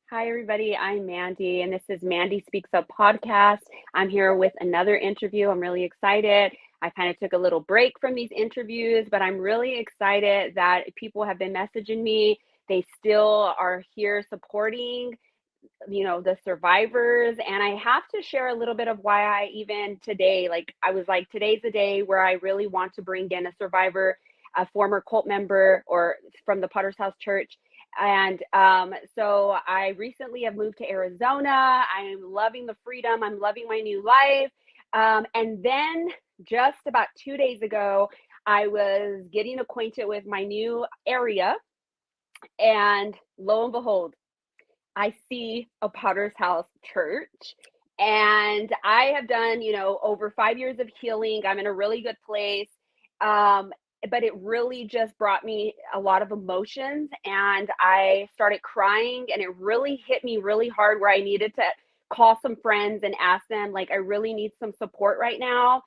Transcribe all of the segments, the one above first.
Hi, everybody. I'm Mandy, and this is Mandy Speaks Up podcast. I'm here with another interview. I'm really excited. I kind of took a little break from these interviews, but I'm really excited that people have been messaging me. They still are here supporting, the survivors. And I have to share a little bit of why I even today, like, I was like, today's the day where I really want to bring in a survivor, a former cult member or from the Potter's House Church. And so I recently have moved to Arizona. I'm loving the freedom. I'm loving my new life. And then just about 2 days ago, I was getting acquainted with my new area. And lo and behold, I see a Potter's House church. And I have done, over 5 years of healing. I'm in a really good place. Um, but it really just brought me a lot of emotions. And I started crying, and it really hit me really hard where I needed to call some friends and ask them, like, I really need some support right now.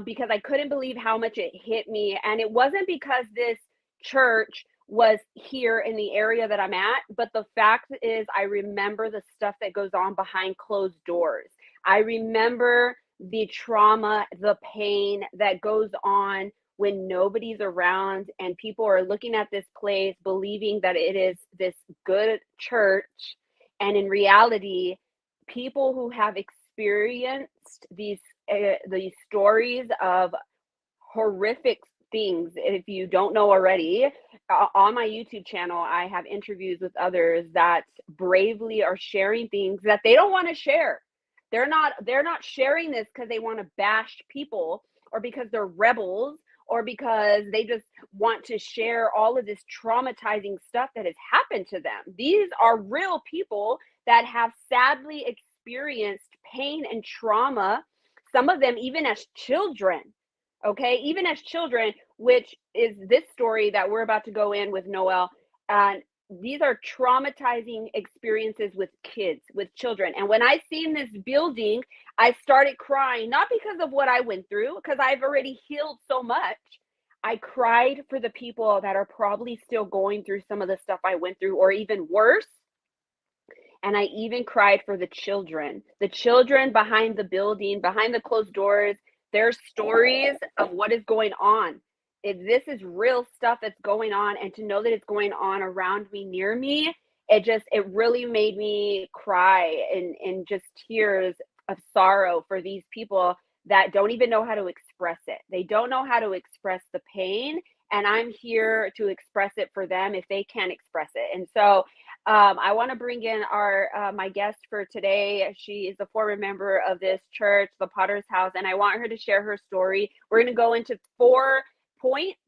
Because I couldn't believe how much it hit me. And it wasn't because this church was here in the area that I'm at. But the fact is, I remember the stuff that goes on behind closed doors. I remember the trauma, the pain that goes on when nobody's around and people are looking at this place believing that it is this good church. And in reality, people who have experienced these stories of horrific things, if you don't know already, on my YouTube channel, I have interviews with others that bravely are sharing things that they don't want to share. They're not sharing this because they want to bash people or because they're rebels or because they just want to share all of this traumatizing stuff that has happened to them. These are real people that have sadly experienced pain and trauma, some of them even as children. Okay, even as children, which is this story that we're about to go in with Noel. And these are traumatizing experiences with kids, with children. And when I seen this building, I started crying, not because of what I went through, because I've already healed so much. I cried for the people that are probably still going through some of the stuff I went through, or even worse. And I even cried for the children behind the building, behind the closed doors. Their stories of what is going on. If this is real stuff that's going on, and to know that it's going on around me, near me, it really made me cry in just tears of sorrow for these people that don't even know how to express it. They don't know how to express the pain. And I'm here to express it for them if they can't express it. And so I want to bring in our my guest for today. She is a former member of this church, the Potter's House, and I want her to share her story. We're going to go into 4 points.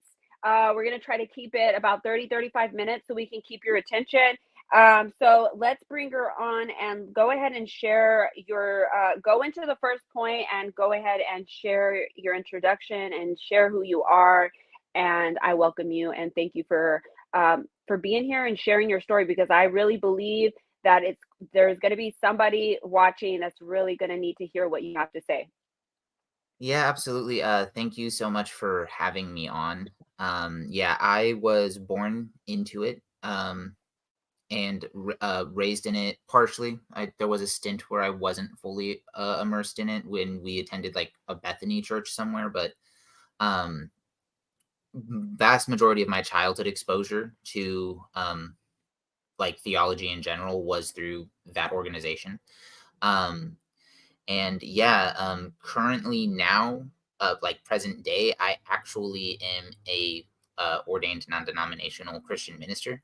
We're going to try to keep it about 30-35 minutes so we can keep your attention. So let's bring her on and go ahead and share your go into the first point and go ahead and share your introduction and share who you are. And I welcome you and thank you for being here and sharing your story, because I really believe that there's going to be somebody watching that's really going to need to hear what you have to say. Yeah, absolutely. Thank you so much for having me on. Yeah, I was born into it and raised in it partially. There was a stint where I wasn't fully immersed in it when we attended like a Bethany church somewhere, but um, vast majority of my childhood exposure to like theology in general was through that organization. Um, And yeah, currently now, like present day, I actually am a ordained non-denominational Christian minister.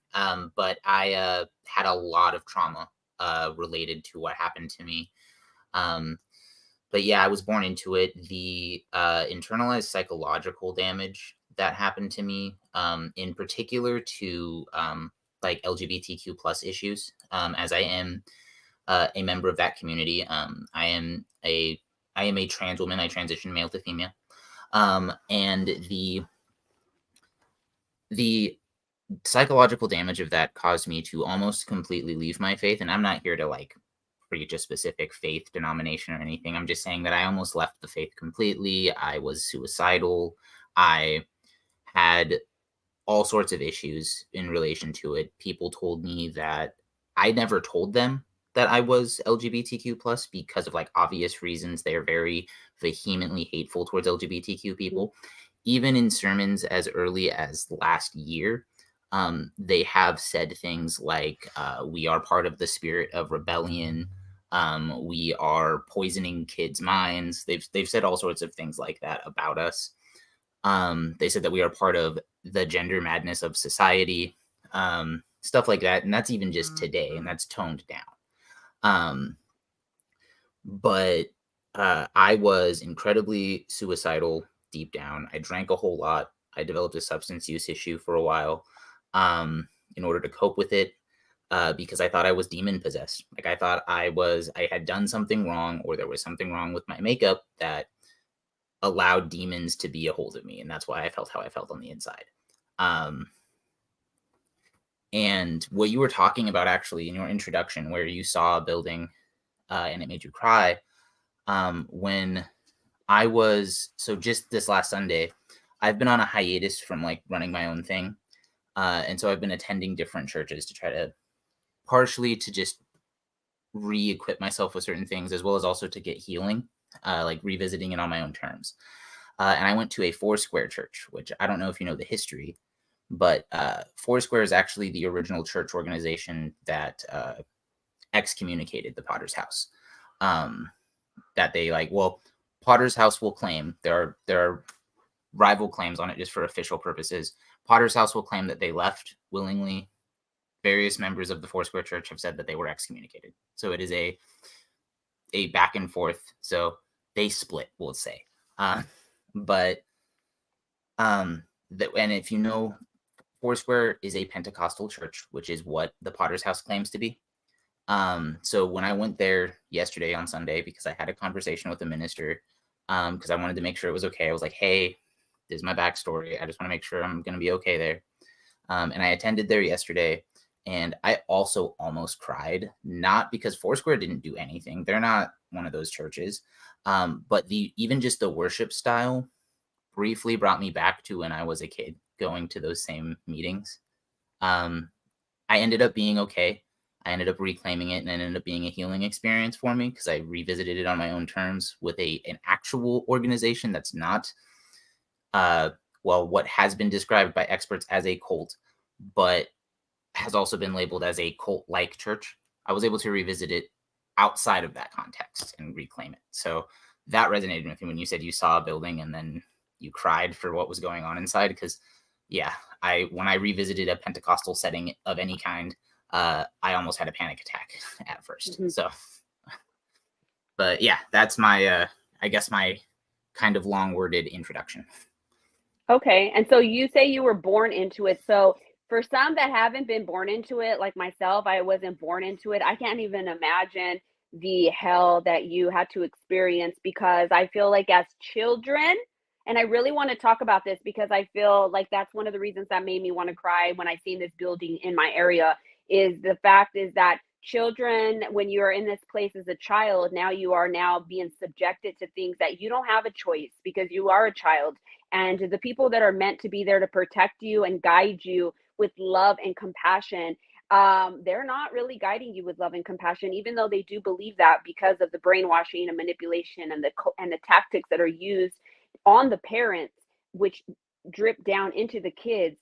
But I had a lot of trauma related to what happened to me. Um, but yeah, I was born into it. The internalized psychological damage that happened to me, in particular to like LGBTQ plus issues, as I am a member of that community. I am a trans woman. I transition male to female. And the psychological damage of that caused me to almost completely leave my faith. And I'm not here to like preach a specific faith denomination or anything. I'm just saying that I almost left the faith completely. I was suicidal. I had all sorts of issues in relation to it. People told me that I never told them that I was LGBTQ plus because of like obvious reasons. They are very vehemently hateful towards LGBTQ Mhm. people. Even in sermons as early as last year, they have said things like, "We are part of the spirit of rebellion. We are poisoning kids' minds." They've said all sorts of things like that about us. They said that we are part of the gender madness of society, stuff like that, and that's even just today, and that's toned down. Um, but I was incredibly suicidal deep down. I drank a whole lot. I developed a substance use issue for a while in order to cope with it because I thought I was demon possessed. Like I thought I had done something wrong, or there was something wrong with my makeup that allowed demons to be a hold of me, and that's why I felt how I felt on the inside. Um, and what you were talking about actually in your introduction, where you saw a building and it made you cry, when I was so just this last Sunday, I've been on a hiatus from like running my own thing, and so I've been attending different churches to try to partially to just re-equip myself with certain things, as well as also to get healing, like revisiting it on my own terms. And I went to a Foursquare church, which I don't know if you know the history, but Foursquare is actually the original church organization that excommunicated the Potter's House. Um, that they like, well, Potter's House will claim there are rival claims on it just for official purposes. Potter's House will claim that they left willingly. Various members of the Foursquare Church have said that they were excommunicated. So it is a back and forth. So they split, we'll say. But and if you know, Foursquare is a Pentecostal church, which is what the Potter's House claims to be. So when I went there yesterday on Sunday, because I had a conversation with the minister, because I wanted to make sure it was okay. I was like, "Hey, this is my backstory. I just want to make sure I'm going to be okay there." And I attended there yesterday, and I also almost cried, not because Foursquare didn't do anything. They're not one of those churches, but the even just the worship style briefly brought me back to when I was a kid going to those same meetings. Um, I ended up being okay. I ended up reclaiming it, and it ended up being a healing experience for me because I revisited it on my own terms with an actual organization that's not uh what has been described by experts as a cult, but has also been labeled as a cult like church. I was able to revisit it outside of that context and reclaim it. So that resonated with me when you said you saw a building and then you cried for what was going on inside. Because, yeah, when I revisited a Pentecostal setting of any kind, I almost had a panic attack at first. Mhm. So, but yeah, that's my, I guess, my kind of long worded introduction. Okay, and so you say you were born into it. So for some that haven't been born into it, like myself, I wasn't born into it. I can't even imagine the hell that you had to experience because I feel like as children, and I really want to talk about this because I feel like that's one of the reasons that made me want to cry when I seen this building in my area is the fact is that children, when you are in this place as a child, now you are now being subjected to things that you don't have a choice because you are a child, and the people that are meant to be there to protect you and guide you with love and compassion, they're not really guiding you with love and compassion, even though they do believe that because of the brainwashing and manipulation and the tactics that are used on the parents, which drip down into the kids.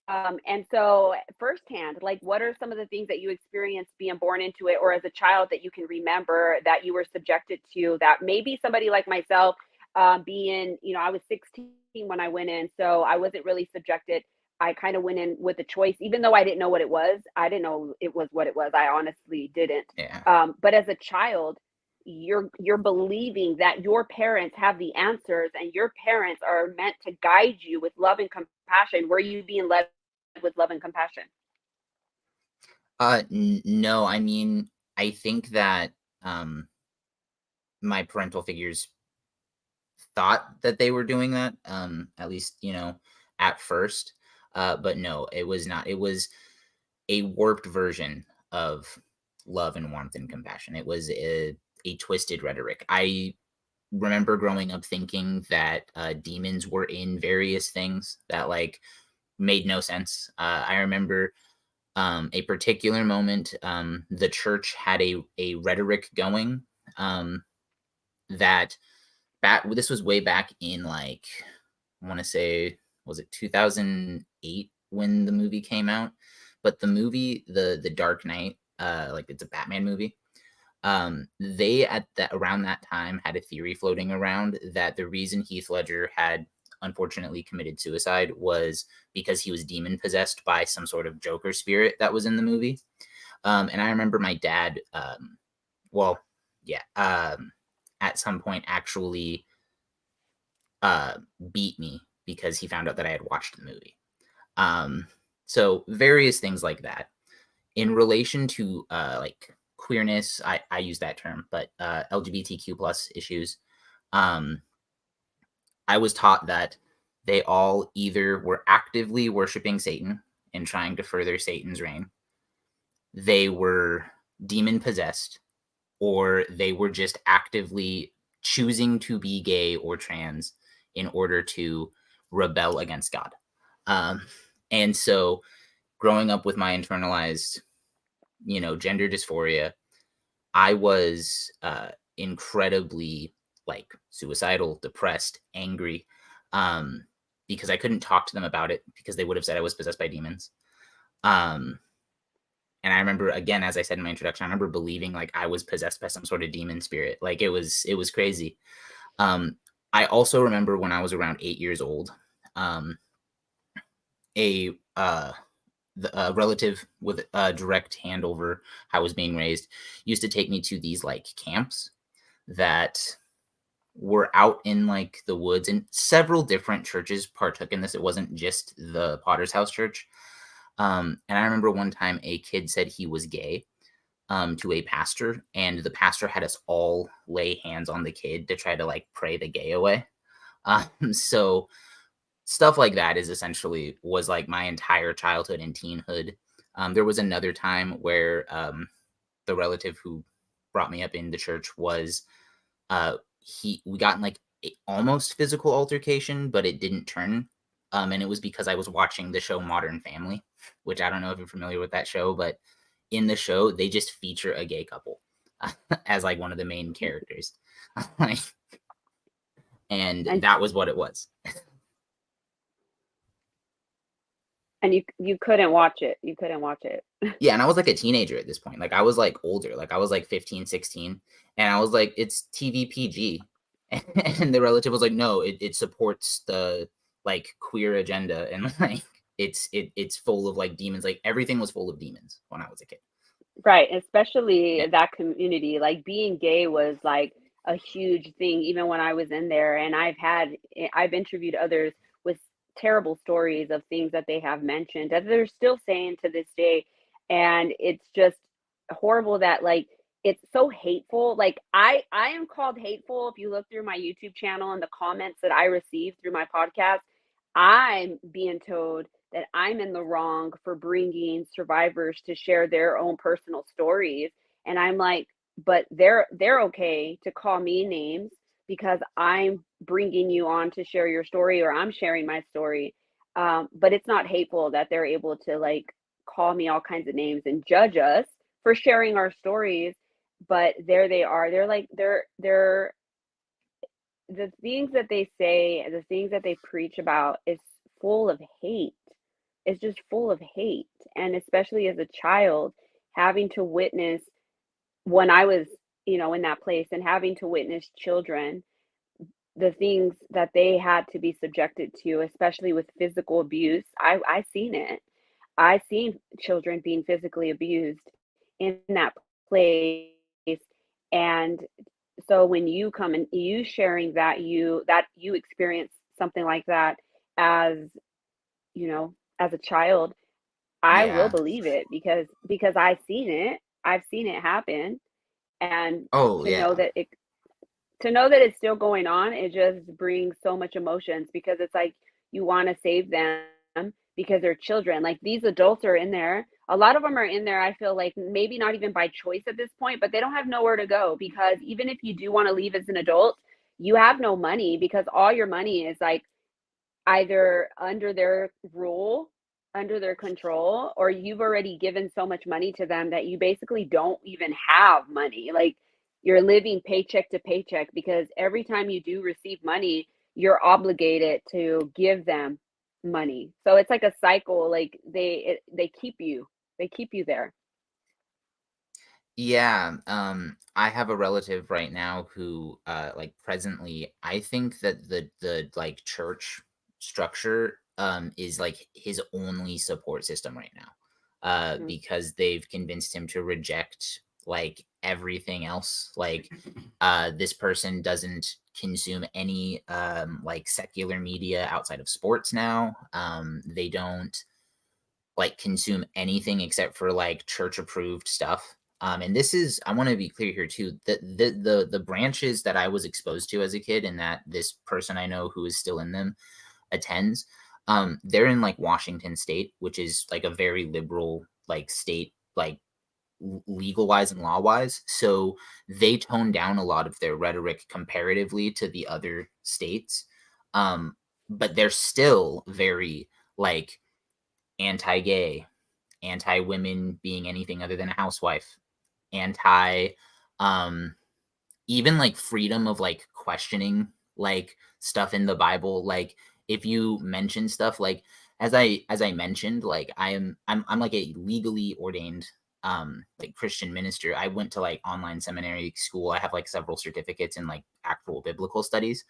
And so, firsthand, like, what are some of the things that you experienced being born into it, or as a child that you can remember that you were subjected to? That maybe somebody like myself, being, I was 16 when I went in, so I wasn't really subjected. I kind of went in with a choice, even though I didn't know what it was. I didn't know it was what it was. I honestly didn't. Yeah. But as a child, you're believing that your parents have the answers and your parents are meant to guide you with love and compassion. Were you being led with love and compassion? No, I mean, I think that um, my parental figures thought that they were doing that, at least, at first. But no, it was not. It was a warped version of love and warmth and compassion. It was a twisted rhetoric. I remember growing up thinking that demons were in various things that like made no sense. I remember A particular moment, the church had a rhetoric going, that this was way back in, like, I want to say, was it 2008 when the movie came out? But the movie, the Dark Knight, like, it's a Batman movie. They at that around that time had a theory floating around that the reason Heath Ledger had unfortunately committed suicide was because he was demon possessed by some sort of Joker spirit that was in the movie. And I remember my dad, well, yeah, at some point actually uh, beat me because he found out that I had watched the movie. Um, so various things like that. In relation to like queerness, I use that term, but LGBTQ plus issues, um, I was taught that they all either were actively worshiping Satan and trying to further Satan's reign, they were demon possessed, or they were just actively choosing to be gay or trans in order to rebel against God. Um, and so growing up with my internalized, gender dysphoria, I was incredibly like suicidal, depressed, angry, um, because I couldn't talk to them about it because they would have said I was possessed by demons. Um, and I remember, again, as I said in my introduction, I remember believing like I was possessed by some sort of demon spirit. Like it was crazy. Um, I also remember when I was around 8 years old, um, a a relative with a direct hand over how I was being raised used to take me to these like camps that were out in like the woods, and several different churches partook in this. It wasn't just the Potter's House Church. And I remember one time a kid said he was gay, to a pastor, and the pastor had us all lay hands on the kid to try to like pray the gay away. So stuff like that is essentially was like my entire childhood and teenhood. There was another time where the relative who brought me up in the church was we got in like a almost physical altercation, but it didn't turn. And it was because I was watching the show Modern Family, which I don't know if you're familiar with that show, but in the show they just feature a gay couple as like one of the main characters. Like, and And that was what it was. you couldn't watch it. You couldn't watch it. Yeah, and I was like a teenager at this point. Like I was like older, like I was like 15, 16, and I was like, it's TV PG. And the relative was like, no, it supports the like queer agenda, and like it's full of like demons. Like everything was full of demons when I was a kid. Right, especially Yeah. that community, like being gay was like a huge thing even when I was in there, and I've interviewed others with terrible stories of things that they have mentioned that they're still saying to this day, and it's just horrible that like it's so hateful. Like I am called hateful if you look through my YouTube channel and the comments that I receive through my podcast. I'm being told that I'm in the wrong for bringing survivors to share their own personal stories. And I'm like, but they're okay to call me names because I'm bringing you on to share your story or I'm sharing my story. But it's not hateful that they're able to like call me all kinds of names and judge us for sharing our stories. But there they are. They're like they're the things that they say, the things that they preach about is full of hate. It's just full of hate. And especially as a child, having to witness when I was, in that place and having to witness children, the things that they had to be subjected to, especially with physical abuse. I seen it. I seen children being physically abused in that place. And so when you come and you sharing that you experience something like that as as a child, I will Yeah. believe it because I've seen it happen. And Oh to know yeah. that it's still going on, it just brings so much emotions because it's like you want to save them because they're children. Like these adults are in there. A lot of them are in there, I feel like maybe not even by choice at this point, but they don't have nowhere to go because even if you do want to leave as an adult, you have no money because all your money is like either under their rule under their control, or you've already given so much money to them that you basically don't even have money. Like you're living paycheck to paycheck because every time you do receive money, you're obligated to give them money. So it's like a cycle. Like they keep you there. Yeah, I have a relative right now who, like, presently, I think that the like church structure, is like his only support system right now, Mhm. because they've convinced him to reject like everything else. Like, this person doesn't consume any like secular media outside of sports now. They don't like consume anything except for like church approved stuff. And this is, I want to be clear here too, that the branches that I was exposed to as a kid and that this person I know who is still in them attends, they're in like Washington State, which is like a very liberal like state, like legal wise and law wise. So they tone down a lot of their rhetoric comparatively to the other states. Um, but they're still very like anti-gay, anti-women being anything other than a housewife, anti um even like freedom of like questioning like stuff in the Bible. Like if you mention stuff like, as I mentioned, like I'm like a legally ordained like Christian minister. I went to like online seminary school. I have like several certificates in like actual biblical studies.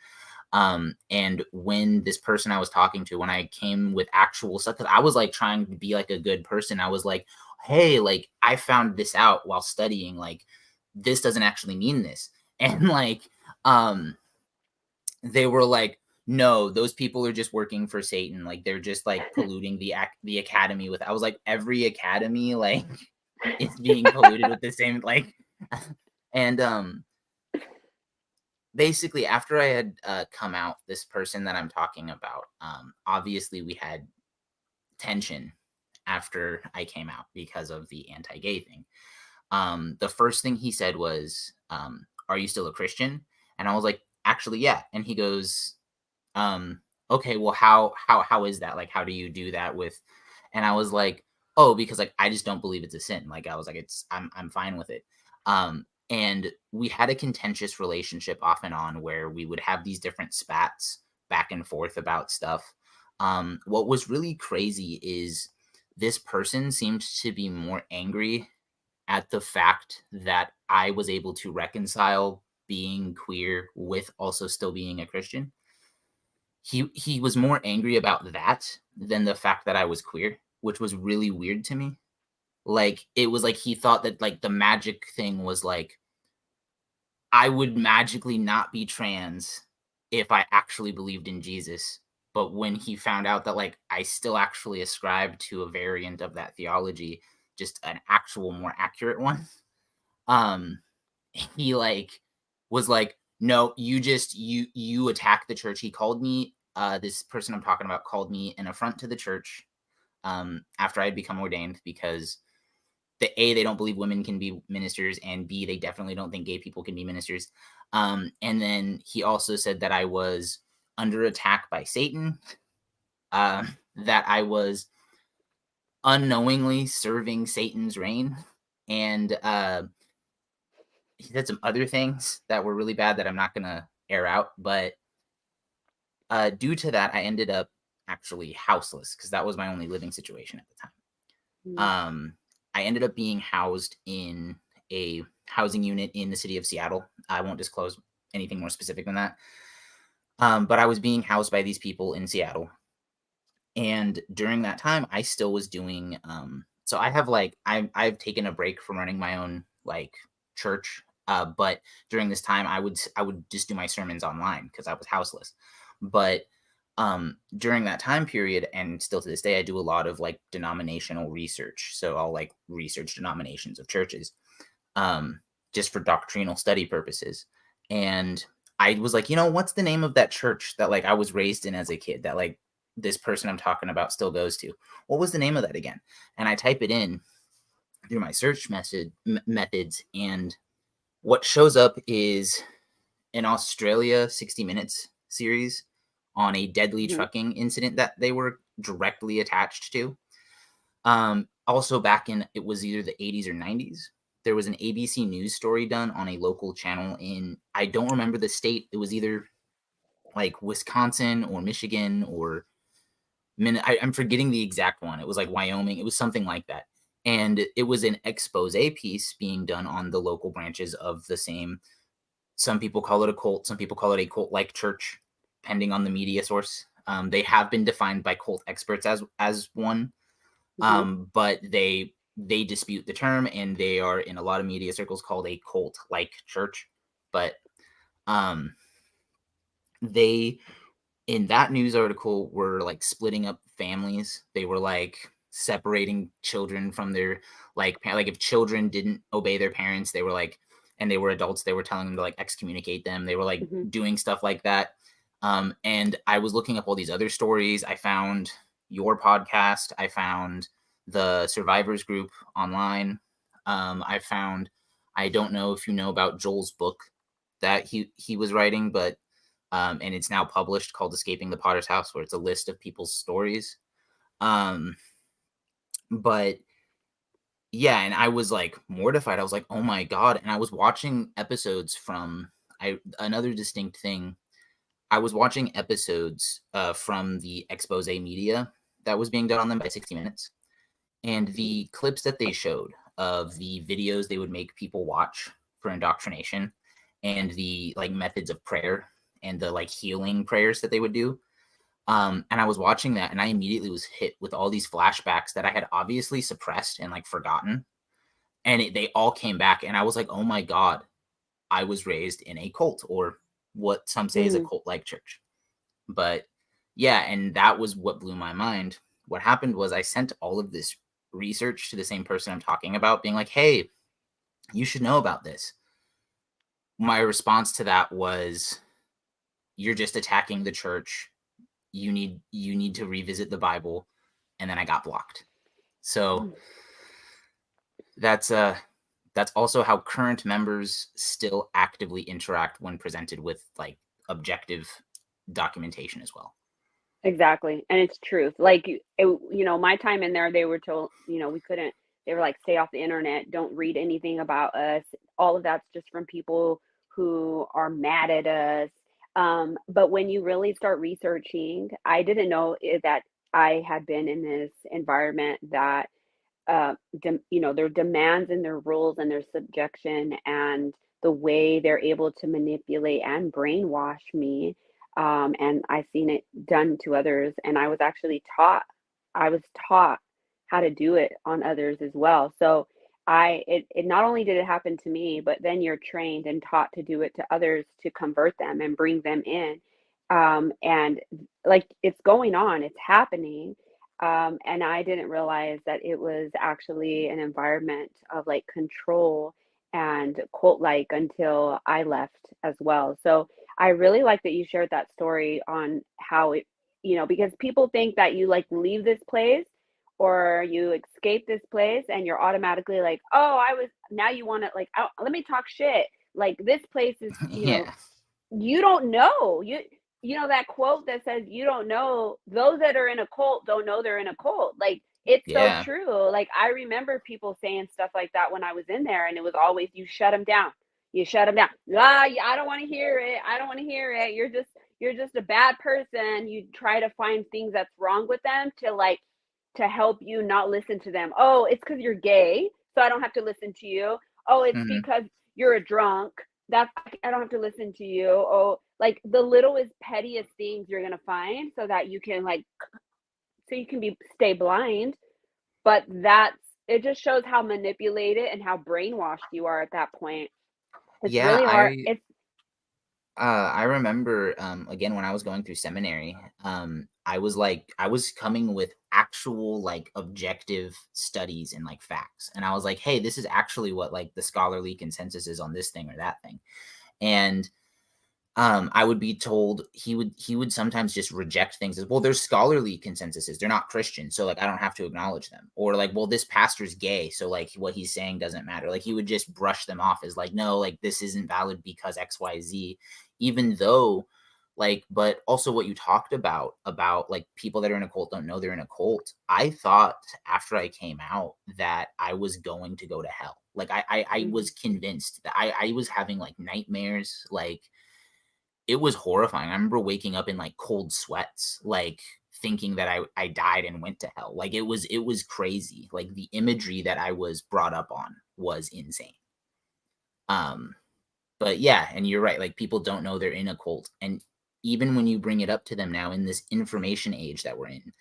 And when this person I was talking to, when I came with actual stuff, because I was like trying to be like a good person, I was like, hey, like I found this out while studying, like this doesn't actually mean this. And like, um, they were like, no, those people are just working for Satan. Like they're just like polluting the academy with. I was like, every academy like is being polluted with the same like, and basically after I had come out, this person that I'm talking about, obviously we had tension after I came out because of the anti-gay thing. The first thing he said was, "Are you still a Christian?" And I was like, "Actually, yeah." And he goes, "Okay, well, how is that? Like, how do you do that with?" And I was like, "Oh, because like I just don't believe it's a sin." Like I was like, I'm fine with it." And we had a contentious relationship off and on where we would have these different spats back and forth about stuff. What was really crazy is this person seemed to be more angry at the fact that I was able to reconcile being queer with also still being a Christian. He was more angry about that than the fact that I was queer, which was really weird to me. Like it was like he thought that like the magic thing was like I would magically not be trans if I actually believed in Jesus. But when he found out that like I still actually ascribed to a variant of that theology, just an actual more accurate one, um he like was like, no, you just you attack the church. He called me, this person I'm talking about called me an affront to the church, after I had become ordained, because they don't believe women can be ministers, and B, they definitely don't think gay people can be ministers. And then he also said that I was under attack by Satan, that I was unknowingly serving Satan's reign, and he said some other things that were really bad that I'm not gonna air out. But due to that, I ended up actually houseless because that was my only living situation at the time. Mhm. I ended up being housed in a housing unit in the city of Seattle. I won't disclose anything more specific than that. But I was being housed by these people in Seattle. And during that time, I still was doing, so I have like, I've taken a break from running my own like church. But during this time, I would just do my sermons online because I was houseless. But during that time period, and still to this day, I do a lot of like denominational research. So I'll like research denominations of churches, um, just for doctrinal study purposes. And I was like, what's the name of that church that like I was raised in as a kid that like this person I'm talking about still goes to? What was the name of that again? And I type it in through my search methods, and what shows up is an Australia 60 Minutes series on a deadly Mhm. trucking incident that they were directly attached to. Also back in, it was either the 80s or 90s, there was an ABC News story done on a local channel in, I don't remember the state. It was either like Wisconsin or Michigan or I'm forgetting the exact one. It was like Wyoming. It was something like that. And it was an expose piece being done on the local branches of the same. Some people call it a cult. Some people call it a cult-like church, depending on the media source. They have been defined by cult experts as one, Hmm. but they dispute the term, and they are in a lot of media circles called a cult-like church. But um, they in that news article were like splitting up families. They were like separating children from their like if children didn't obey their parents, they were like, and they were adults, they were telling them to like excommunicate them. They were like Hmm. doing stuff like that. And I was looking up all these other stories. I found your podcast. I found the survivors group online. I found, I don't know if you know about Joel's book that he was writing, but and it's now published, called Escaping the Potter's House, where it's a list of people's stories. Um, but yeah, and I was like mortified. I was like, oh my God. And I was watching episodes from another distinct thing. I was watching episodes from the expose media that was being done on them by 60 Minutes. And the clips that they showed of the videos they would make people watch for indoctrination, and the like methods of prayer and the like healing prayers that they would do. And I was watching that, and I immediately was hit with all these flashbacks that I had obviously suppressed and like forgotten. And they all came back, and I was like, oh my God, I was raised in a cult, or what some say is a Hmm. cult like church. But yeah, and that was what blew my mind. What happened was I sent all of this research to the same person I'm talking about, being like, hey, you should know about this. My response to that was, you're just attacking the church. You need to revisit the Bible. And then I got blocked. So that's that's also how current members still actively interact when presented with like objective documentation as well. Exactly, and it's truth. Like, my time in there, they were told, we couldn't. They were like, "Stay off the internet. Don't read anything about us." All of that's just from people who are mad at us. But when you really start researching, I didn't know that I had been in this environment that their demands and their rules and their subjection and the way they're able to manipulate and brainwash me. And I've seen it done to others. And I was taught how to do it on others as well. So it not only did it happen to me, but then you're trained and taught to do it to others to convert them and bring them in. And like it's going on, it's happening, and I didn't realize that it was actually an environment of like control and cult like until I left as well. So I really like that you shared that story on how it, because people think that you like leave this place or you escape this place and you're automatically like, oh, now you want to like, oh, let me talk shit. Like this place is, Yeah. you don't know. You know that quote that says you don't know, those that are in a cult don't know they're in a cult. Like it's so Yeah. true. Like I remember people saying stuff like that when I was in there and it was always you shut them down. You shut them down. Ah, yeah, I don't want to hear it. I don't want to hear it. You're just a bad person. You try to find things that's wrong with them to help you not listen to them. Oh, it's because you're gay, so I don't have to listen to you. Oh, it's Hmm. because you're a drunk. That's I don't have to listen to you. Oh, like the littlest pettiest things you're gonna find so that you can so you can be stay blind. But that's it just shows how manipulated and how brainwashed you are at that point. It's Yeah, really hard. It's I remember, again, when I was going through seminary, I was coming with actual like objective studies and like facts. And I was like, hey, this is actually what like the scholarly consensus is on this thing or that thing. And I would be told, he would sometimes just reject things as, well, there's scholarly consensuses, they're not Christian, so like I don't have to acknowledge them. Or like, well, this pastor's gay, so like what he's saying doesn't matter. Like he would just brush them off as like, no, like this isn't valid because XYZ, even though Like, but also what you talked about like people that are in a cult don't know they're in a cult. I thought after I came out that I was going to go to hell. Like I was Mhm. convinced that I was having like nightmares. Like it was horrifying. I remember waking up in like cold sweats, like thinking that I died and went to hell. Like it was crazy. Like the imagery that I was brought up on was insane. Um but yeah, and you're right. Like people don't know they're in a cult. And even when you bring it up to them now in this information age that we're in,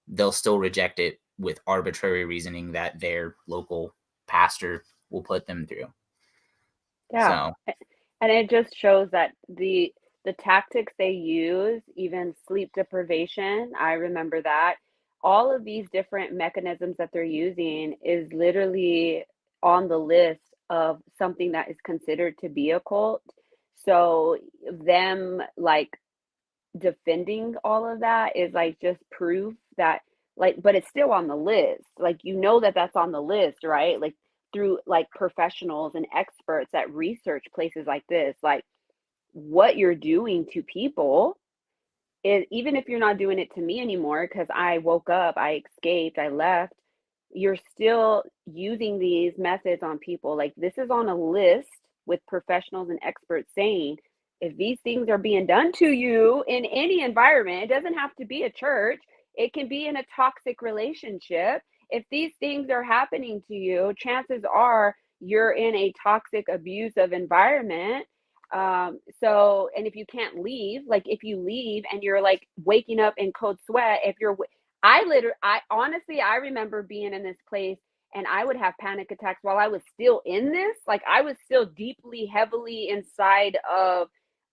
they'll still reject it with arbitrary reasoning that their local pastor will put them through. Yeah. So And it just shows that the tactics they use, even sleep deprivation, I remember that. All of these different mechanisms that they're using is literally on the list of something that is considered to be a cult. So them like defending all of that is like just proof that like but it's still on the list. Like you know that that's on the list, right? Like through like professionals and experts that research places like this, like what you're doing to people is even if you're not doing it to me anymore because I woke up, I escaped, I left, you're still using these methods on people. Like this is on a list with professionals and experts saying if these things are being done to you in any environment, it doesn't have to be a church, it can be in a toxic relationship. If these things are happening to you, chances are you're in a toxic, abusive environment. So, and if you can't leave, like if you leave and you're like waking up in cold sweat, if you're, I honestly, I remember being in this place and I would have panic attacks while I was still in this. Like I was still deeply, heavily inside of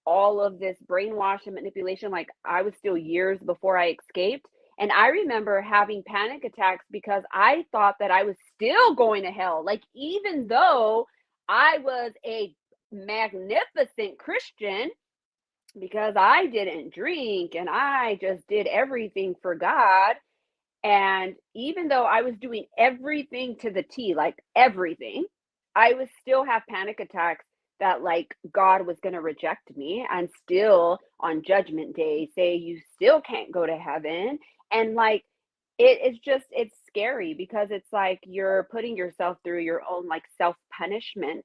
all of this brainwash and manipulation. Like I was still years before I escaped. And I remember having panic attacks because I thought that I was still going to hell. Like, even though I was a magnificent Christian because I didn't drink and I just did everything for God. And even though I was doing everything to the T, like everything, I would still have panic attacks that like God was going to reject me and still on judgment day say you still can't go to heaven. And like it's just it's scary because it's like you're putting yourself through your own like self punishment.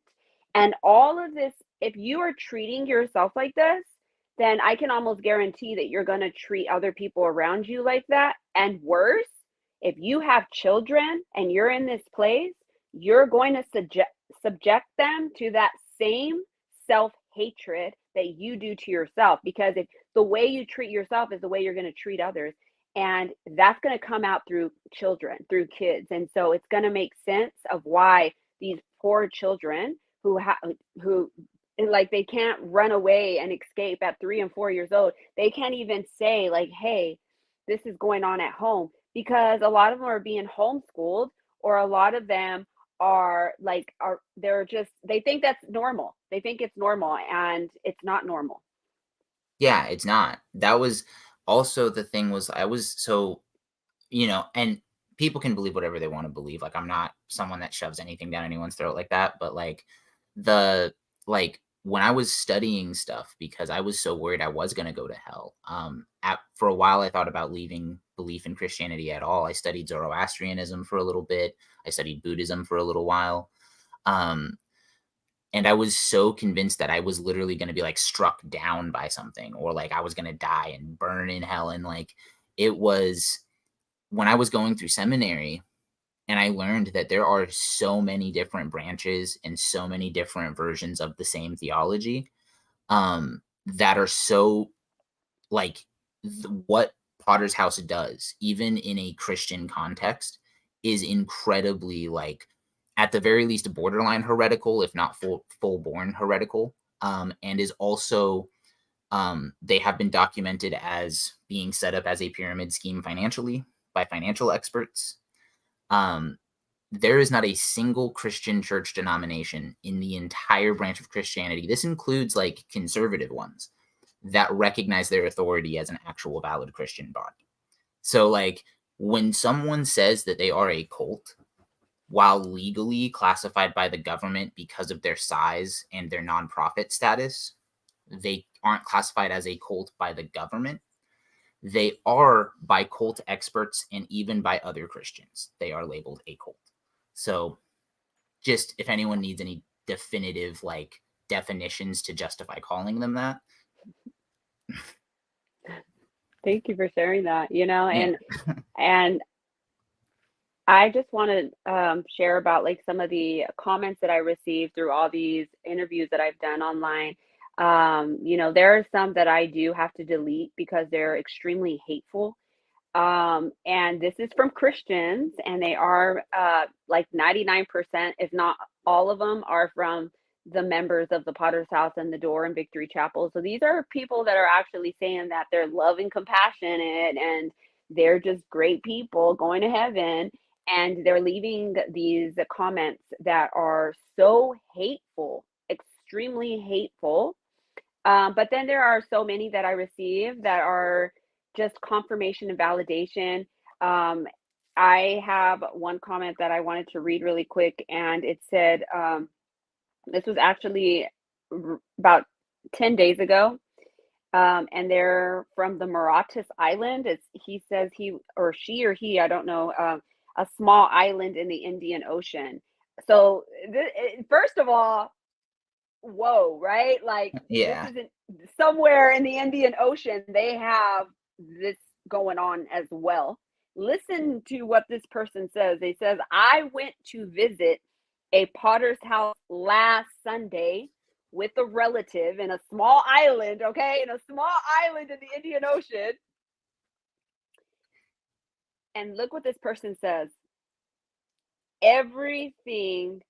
And all of this, if you are treating yourself like this, then I can almost guarantee that you're going to treat other people around you like that. And worse, if you have children and you're in this place, you're going to subject them to that same self hatred that you do to yourself. Because if the way you treat yourself is the way you're going to treat others, and that's going to come out through children, through kids. And so it's going to make sense of why these poor children who like they can't run away and escape at 3 and 4 years old. They can't even say like, hey, this is going on at home because a lot of them are being homeschooled, or a lot of them are like are they're just they think that's normal. They think it's normal and it's not normal. yeah, it's not. That was also the thing was I was so and people can believe whatever they want to believe. Like I'm not someone that shoves anything down anyone's throat like that, but like the like when I was studying stuff because I was so worried I was going to go to hell. For a while I thought about leaving belief in Christianity at all. I studied Zoroastrianism for a little bit. I studied Buddhism for a little while. Um and I was so convinced that I was literally going to be like struck down by something or like I was going to die and burn in hell and like it was when I was going through seminary and I learned that there are so many different branches and so many different versions of the same theology that are so like what Potter's House does, even in a Christian context, is incredibly like at the very least borderline heretical, if not full born heretical, and is also they have been documented as being set up as a pyramid scheme financially by financial experts. Um, there is not a single Christian church denomination in the entire branch of Christianity. This includes like conservative ones that recognize their authority as an actual valid Christian body. So, like, when someone says that they are a cult, while legally classified by the government because of their size and their nonprofit status, they aren't classified as a cult by the government. They are by cult experts and even by other Christians. They are labeled a cult. So just if anyone needs any definitive like definitions to justify calling them that. Thank you for sharing that, you know, Yeah. and I just want to share about like some of the comments that I received through all these interviews that I've done online. You know, there are some that I do have to delete because they're extremely hateful. And this is from Christians, and they are like 99%, if not all of them, are from the members of the Potter's House and the Door and Victory Chapel. So these are people that are actually saying that they're loving, compassionate, and they're just great people going to heaven. And they're leaving these comments that are so hateful, extremely hateful. But then there are so many that I receive that are just confirmation and validation. Um, I have one comment that I wanted to read really quick, and it said, this was actually about 10 days ago. And they're from the Mauritius Island. He says he or she or he, I don't know, a small island in the Indian Ocean. So, first of all, whoa, right? Like this Yeah. isn't somewhere in the Indian Ocean, they have this going on as well. Listen to what this person says. They says, I went to visit a Potter's house last Sunday with a relative in a small island, okay? In a small island in the Indian Ocean. And look what this person says. Everything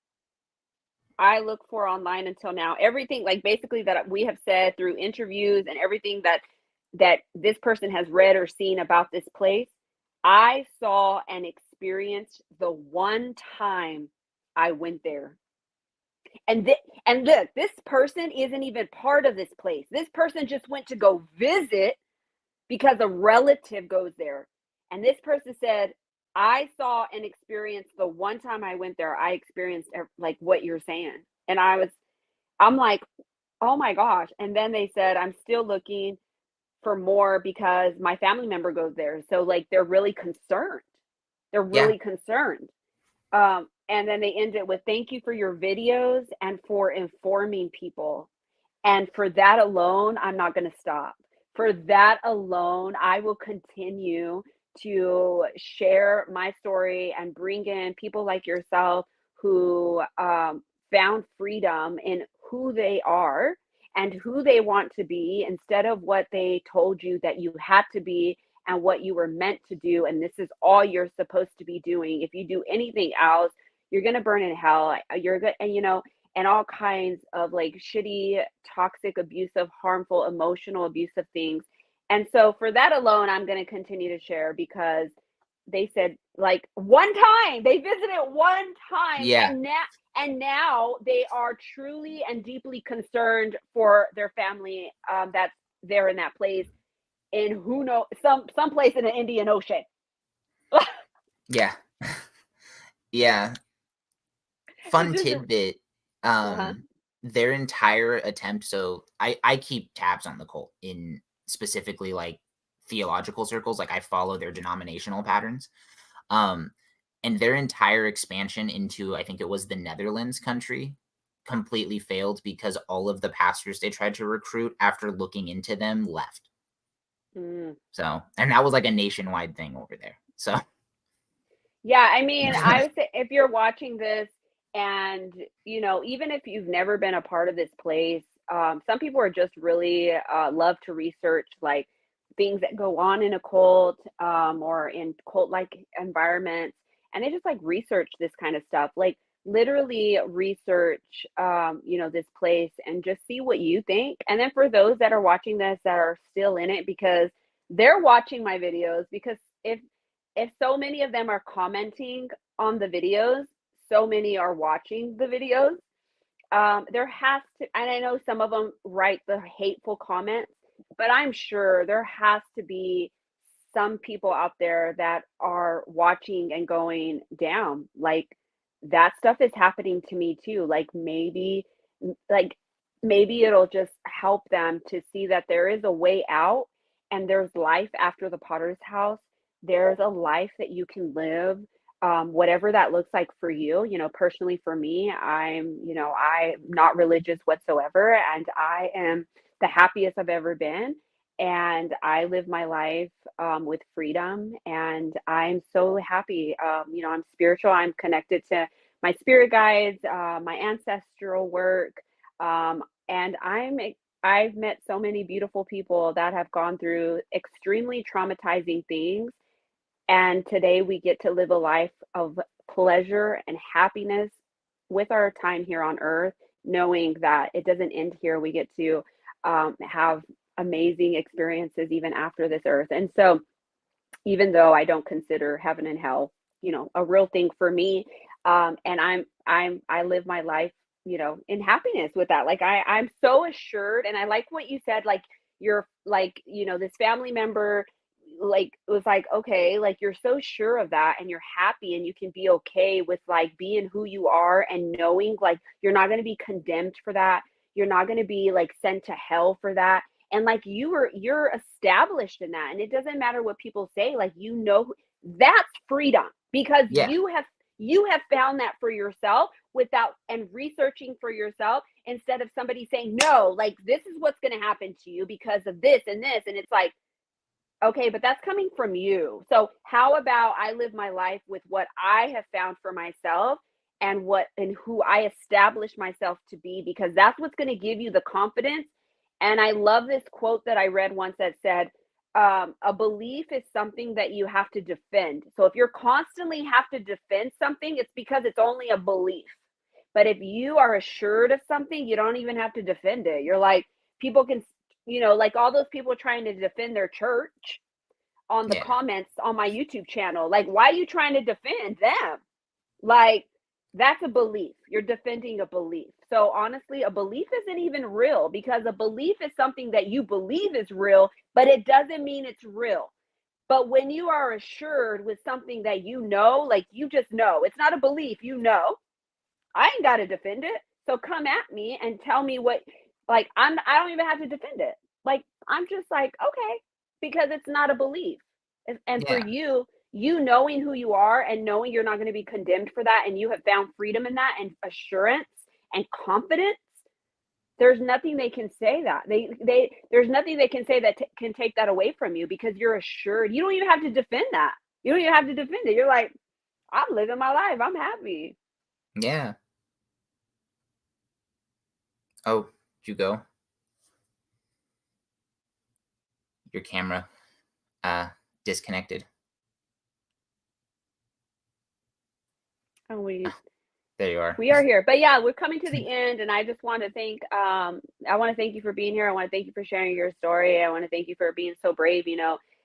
I look for online until now, everything like basically that we have said through interviews and everything that this person has read or seen about this place, I saw and experienced the one time I went there. And look, this person isn't even part of this place. This person just went to go visit because a relative goes there. And this person said, I saw and experienced the one time I went there, I experienced like what you're saying. And I'm like, oh my gosh. And then they said, I'm still looking for more because my family member goes there. So like they're really concerned. They're Yeah. really concerned. And then they end it with thank you for your videos and for informing people. And for that alone, I'm not going to stop. For that alone, I will continue to share my story and bring in people like yourself who found freedom in who they are and who they want to be instead of what they told you that you had to be and what you were meant to do. And this is all you're supposed to be doing. If you do anything else, you're going to burn in hell. You're good. And, you know, and all kinds of like shitty, toxic, abusive, harmful, emotional, abusive things. And so for that alone, I'm going to continue to share because they said like one time they visited one time Yeah. and now they are truly and deeply concerned for their family that's there in that place in who know some place in the Indian Ocean. Yeah. Yeah. It Fun just tidbit. uh-huh. Their entire attempt. So I keep tabs on the cult in specifically like theological circles. Like I follow their denominational patterns. Um, and their entire expansion into I think it was the Netherlands country completely failed because all of the pastors they tried to recruit after looking into them left. Mm. So, and that was like a nationwide thing over there. So, Yeah, I mean, I would say if you're watching this and, you know, even if you've never been a part of this place, some people are just really love to research like things that go on in a cult or in cult-like environments, and they just like research this kind of stuff. Like literally research, you know, this place and just see what you think. And then for those that are watching this that are still in it because they're watching my videos because if so many of them are commenting on the videos, so many are watching the videos. There has to, and I know some of them write the hateful comments, but I'm sure there has to be some people out there that are watching and going, damn, like that stuff is happening to me too. Like maybe, like maybe it'll just help them to see that there is a way out and there's life after the potter's house. There's a life that you can live, whatever that looks like for you. You know, personally for me, I'm not religious whatsoever, and I am the happiest I've ever been. And I live my life with freedom, and I'm so happy. I'm spiritual. I'm connected to my spirit guides, my ancestral work. And I've met so many beautiful people that have gone through extremely traumatizing things, and today we get to live a life of pleasure and happiness with our time here on earth, knowing that it doesn't end here. We get to have amazing experiences even after this earth. And so, even though I don't consider heaven and hell, a real thing for me. And I live my life, in happiness with that. Like I'm so assured, and I like what you said. Like you're like, this family member, like was like, okay, like you're so sure of that, and you're happy, and you can be okay with like being who you are, and knowing like you're not going to be condemned for that. You're not going to be like sent to hell for that, and like you're established in that, and it doesn't matter what people say, like that's freedom, because Yeah. you have found that for yourself without and researching for yourself, instead of somebody saying no, like this is what's going to happen to you because of this and this, and it's like, okay, but that's coming from you. So how about I live my life with what I have found for myself, and who I establish myself to be, because that's what's going to give you the confidence. And I love this quote that I read once that said, a belief is something that you have to defend. So if you're constantly have to defend something, it's because it's only a belief. But if you are assured of something, you don't even have to defend it. You're like, people can, like all those people trying to defend their church on the Yeah. comments on my YouTube channel. Like, why are you trying to defend them? Like, that's a belief. You're defending a belief. So honestly, a belief isn't even real, because a belief is something that you believe is real, but it doesn't mean it's real. But when you are assured with something that like you just know, it's not a belief, I ain't got to defend it. So come at me and tell me what, like, I don't even have to defend it. Like, I'm just like, okay, because it's not a belief. And for Yeah. you, knowing who you are and knowing you're not going to be condemned for that, and you have found freedom in that, and assurance and confidence, there's nothing they can say that there's nothing they can say that can take that away from you, because you're assured. You don't even have to defend that. You don't even have to defend it. You're like, I'm living my life. I'm happy. Yeah. Oh, did you go? Your camera uh disconnected. And we There you are. We are here. But yeah, we're coming to the end, and I just want to thank you for being here. I want to thank you for sharing your story. I want to thank you for being so brave,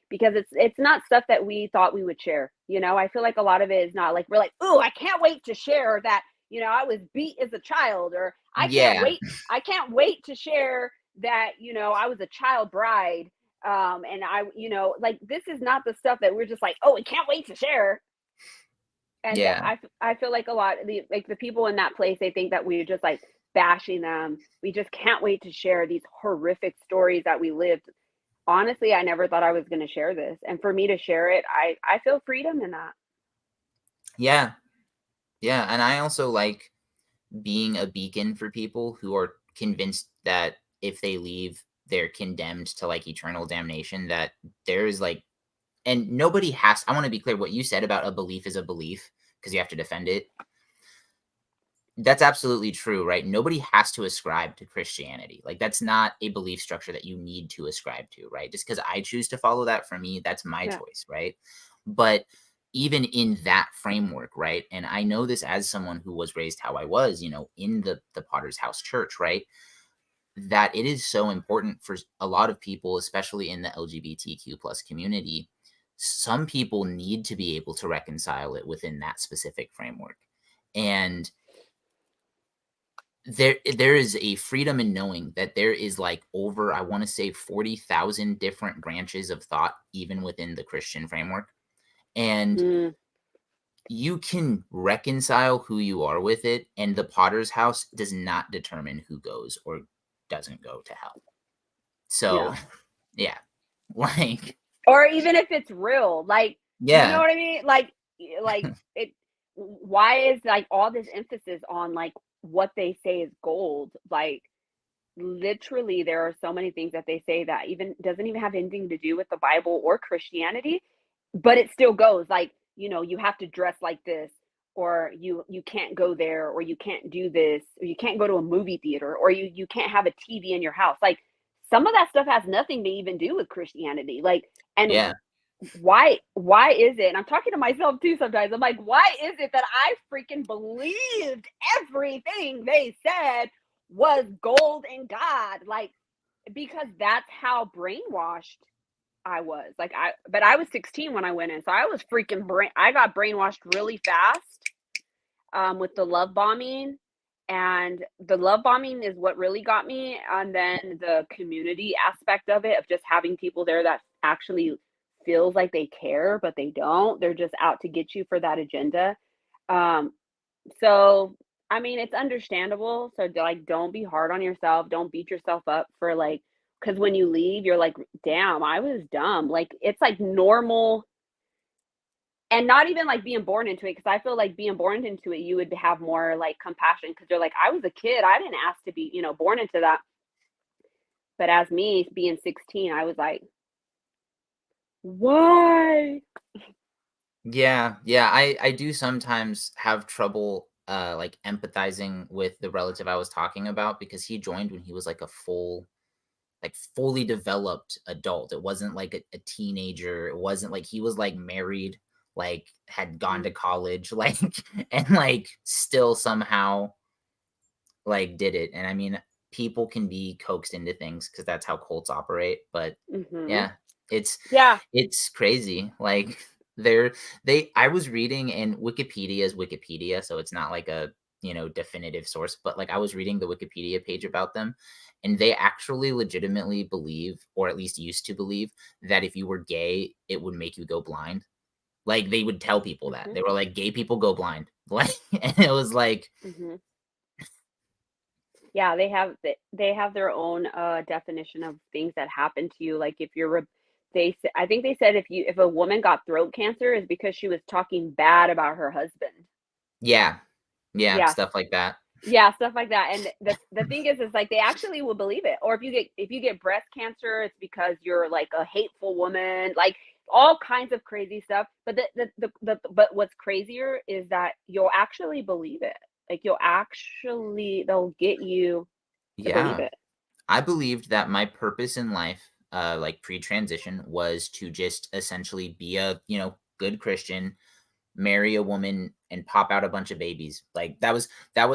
because it's not stuff that we thought we would share. I feel like a lot of it is not like, we're like, "Oh, I can't wait to share that, I was beat as a child," or Yeah. I can't wait to share that, I was a child bride." And like, this is not the stuff that we're just like, "Oh, we can't wait to share." And Yeah. I feel like a lot of the people in that place, they think that we're just like bashing them. We just can't wait to share these horrific stories that we lived. Honestly, I never thought I was going to share this, and for me to share it, I feel freedom in that. Yeah. Yeah. And I also like being a beacon for people who are convinced that if they leave, they're condemned to like eternal damnation. That there is like, and nobody has, I want to be clear, what you said about a belief is a belief because you have to defend it. That's absolutely true, right? Nobody has to ascribe to Christianity. Like, that's not a belief structure that you need to ascribe to, right? Just because I choose to follow that, for me, that's my Yeah. choice, right? But even in that framework, right? And I know this as someone who was raised how I was, in the Potter's House Church, right? That it is so important for a lot of people, especially in the LGBTQ plus community. Some people need to be able to reconcile it within that specific framework. And there is a freedom in knowing that there is like over, I want to say, 40,000 different branches of thought even within the Christian framework, and Mm, you can reconcile who you are with it, and the Potter's House does not determine who goes or doesn't go to hell. So Yeah. yeah, like Or even if it's real, like, you know yeah, what I mean? Like it why is like all this emphasis on like what they say is gold? Like literally there are so many things that they say that even doesn't even have anything to do with the Bible or Christianity, but it still goes like, you have to dress like this, or you can't go there, or you can't do this, or you can't go to a movie theater, or you can't have a TV in your house. Like some of that stuff has nothing to even do with Christianity. Like, and yeah, why is it, and I'm talking to myself too sometimes, I'm like, why is it that I freaking believed everything they said was gold and God? Like, because that's how brainwashed I was. Like, but I was 16 when I went in, so I was I got brainwashed really fast, with the love bombing. And the love bombing is what really got me. And then the community aspect of it, of just having people there that actually feels like they care, but they don't. They're just out to get you for that agenda. Um, so I mean, it's understandable. So like, don't be hard on yourself. Don't beat yourself up for like, because when you leave, you're like, damn, I was dumb. Like it's like normal, and not even like being born into it, because I feel like being born into it, you would have more like compassion, because you're like, I was a kid, I didn't ask to be, born into that. But as me being 16, I was like, why? yeah. I do sometimes have trouble like empathizing with the relative I was talking about because he joined when he was like a fully developed adult. It wasn't like a teenager. It wasn't like he was like married, like had gone Mm-hmm. to college, like and like still somehow like did it. And I mean, people can be coaxed into things because that's how cults operate. But Mm-hmm. yeah, it's Yeah. it's crazy. Like they're they I was reading, and Wikipedia is Wikipedia, so it's not like a definitive source, but like I was reading the Wikipedia page about them, and they actually legitimately believe, or at least used to believe, that if you were gay, it would make you go blind. Like they would tell people that. Mm-hmm. They were like, gay people go blind. Like, and it was like, Mm-hmm. Yeah, they have their own definition of things that happen to you. Like if I think they said if a woman got throat cancer is because she was talking bad about her husband. yeah, yeah, Yeah, stuff like that. yeah, stuff like that. And the thing is like they actually will believe it. Or if you get breast cancer, it's because you're like a hateful woman, like all kinds of crazy stuff. But but what's crazier is that you'll actually believe it. Like they'll get you to believe Yeah. it. I believed that my purpose in life, like pre-transition, was to just essentially be a, good Christian, marry a woman, and pop out a bunch of babies. Like that was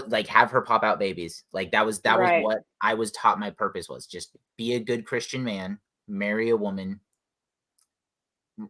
like have her pop out babies. Like that was Right. what I was taught my purpose was. Just be a good Christian man, marry a woman,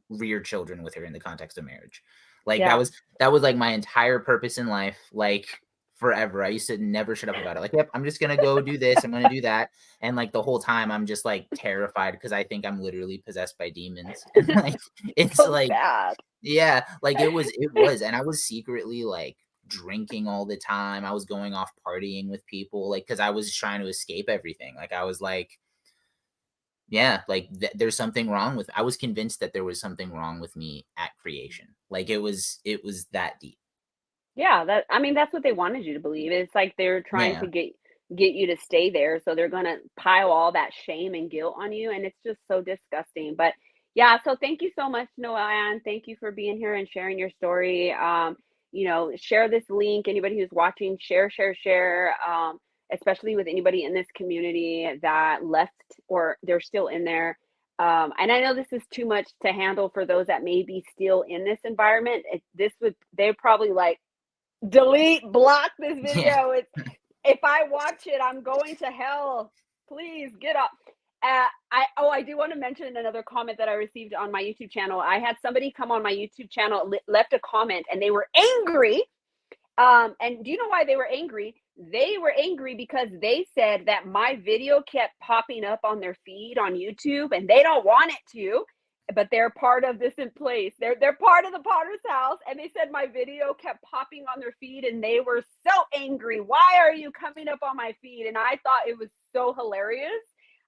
rear children with her in the context of marriage. Like that Yeah. was that was like my entire purpose in life, like forever. I used to never shut up about it. Like, yep, I'm just gonna go do this, I'm gonna do that. And like the whole time I'm just like terrified because I think I'm literally possessed by demons. And like it's So like, sad. yeah, like it was. And I was secretly like drinking all the time. I was going off partying with people, like because I was trying to escape everything. Like I was like, yeah, like there's something wrong with. I was convinced that there was something wrong with me at creation. Like it was that deep. Yeah, I mean, that's what they wanted you to believe. It's like they're trying Yeah. to get you to stay there, so they're gonna pile all that shame and guilt on you, and it's just so disgusting. But yeah, so thank you so much, Noel, and thank you for being here and sharing your story. Share this link. Anybody who's watching, share, share, share. Especially with anybody in this community that left or they're still in there. And I know this is too much to handle for those that may be still in this environment. They're probably like, delete, block this Yeah. video. If I watch it, I'm going to hell. Please get up. I do want to mention another comment that I received on my YouTube channel. I had somebody come on my YouTube channel, left a comment, and they were angry. And do you know why they were angry? They were angry because they said that my video kept popping up on their feed on YouTube, and they don't want it to, but they're part of this in place. They're part of the Potter's house, and they said my video kept popping on their feed, and they were so angry. Why are you coming up on my feed? And I thought it was so hilarious.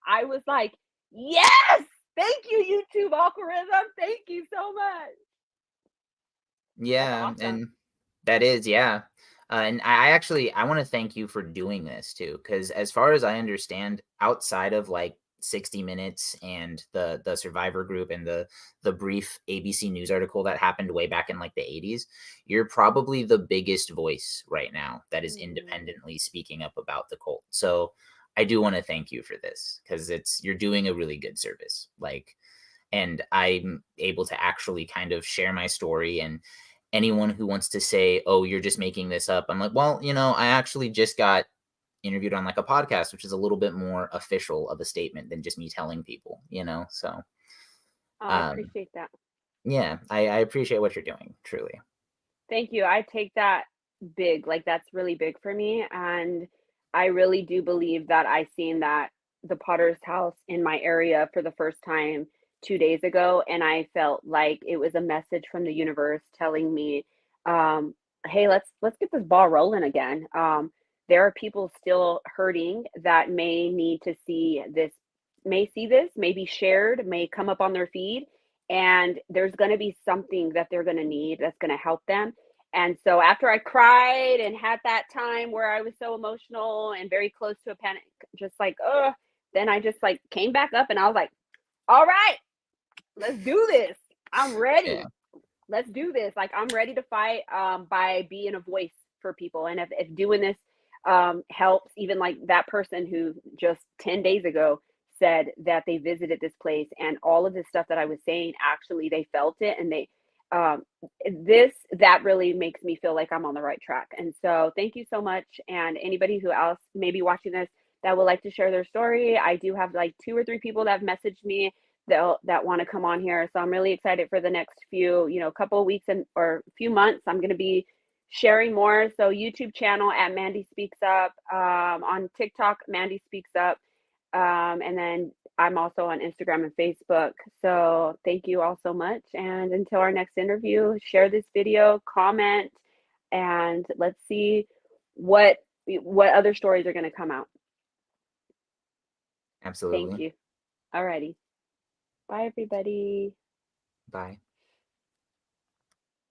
I was like, yes, thank you, YouTube algorithm. Thank you so much. That's Yeah, awesome. and that is, yeah. And I want to thank you for doing this too, because as far as I understand, outside of like 60 Minutes and the Survivor group and the brief ABC News article that happened way back in like the 80s, you're probably the biggest voice right now that is Mm. independently speaking up about the cult. So I do want to thank you for this because you're doing a really good service. Like, and I'm able to actually kind of share my story. And anyone who wants to say, "Oh, you're just making this up," I'm like, well, I actually just got interviewed on like a podcast, which is a little bit more official of a statement than just me telling people. So, Oh, I um, appreciate that. yeah, I appreciate what you're doing, truly. Thank you. I take that big. Like that's really big for me. And I really do believe that I seen that the Potter's house in my area for the first time 2 days ago. And I felt like it was a message from the universe telling me, hey, let's get this ball rolling again. There are people still hurting that may see this, may be shared, may come up on their feed. And there's going to be something that they're going to need that's going to help them. And so after I cried and had that time where I was so emotional and very close to a panic, just like, oh, then I just like came back up and I was like, all right, let's do this. I'm Yeah, ready. Let's do this. Like I'm ready to fight by being a voice for people. And if doing this helps, even like that person who just 10 days ago said that they visited this place and all of this stuff that I was saying, actually they felt it and they um, that really makes me feel like I'm on the right track. And so thank you so much. And anybody who else may be watching this that would like to share their story, I do have like 2 or 3 people that have messaged me that want to come on here. So I'm really excited for the next few, couple of weeks and or few months. I'm going to be sharing more. So YouTube channel at Mandy Speaks Up, on TikTok Mandy Speaks Up, and then I'm also on Instagram and Facebook. So thank you all so much. And until our next interview, share this video, comment, and let's see what what other stories are going to come out. Thank absolutely. you. Alrighty. Bye everybody. Bye.